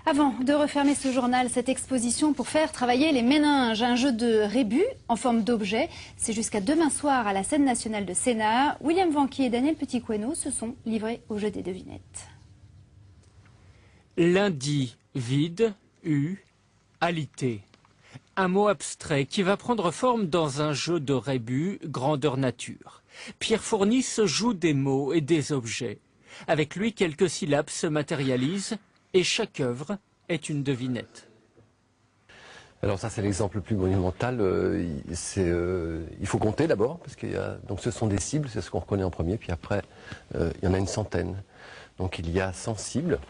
Avant de refermer ce journal, cette exposition pour faire travailler les méninges, un jeu de rébus en forme d'objet. C'est jusqu'à demain soir à la Scène nationale de Sénart. William Vanqui et Daniel Petit-Queneau se sont livrés au jeu des devinettes. Lundi, vide, alité. Un mot abstrait qui va prendre forme dans un jeu de rébus grandeur nature. Pierre Fournis joue des mots et des objets. Avec lui, quelques syllabes se matérialisent et chaque œuvre est une devinette. Alors ça, c'est l'exemple le plus monumental. Il faut compter d'abord, parce donc ce sont des cibles, c'est ce qu'on reconnaît en premier, puis après, il y en a une centaine. Donc il y a 100 cibles,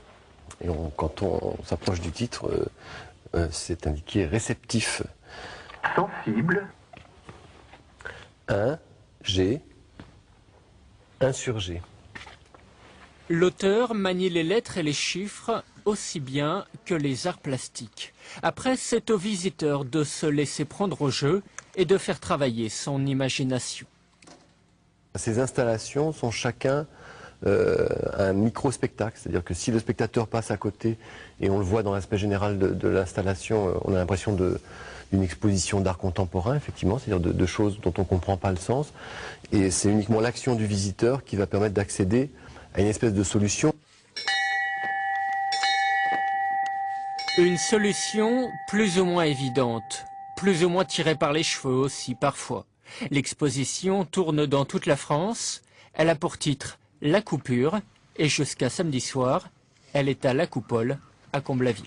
et quand on s'approche du titre, c'est indiqué réceptif. Sensible. 1, G, 1 sur G. L'auteur manie les lettres et les chiffres aussi bien que les arts plastiques. Après, c'est au visiteur de se laisser prendre au jeu et de faire travailler son imagination. Ces installations sont chacun un micro-spectacle, c'est-à-dire que si le spectateur passe à côté et on le voit dans l'aspect général de l'installation, on a l'impression d'une exposition d'art contemporain, effectivement, c'est-à-dire de choses dont on ne comprend pas le sens. Et c'est uniquement l'action du visiteur qui va permettre d'accéder à une espèce de solution. Une solution plus ou moins évidente, plus ou moins tirée par les cheveux aussi parfois. L'exposition tourne dans toute la France. Elle a pour titre La Coupure et jusqu'à samedi soir, elle est à la Coupole à Comble-la-Ville.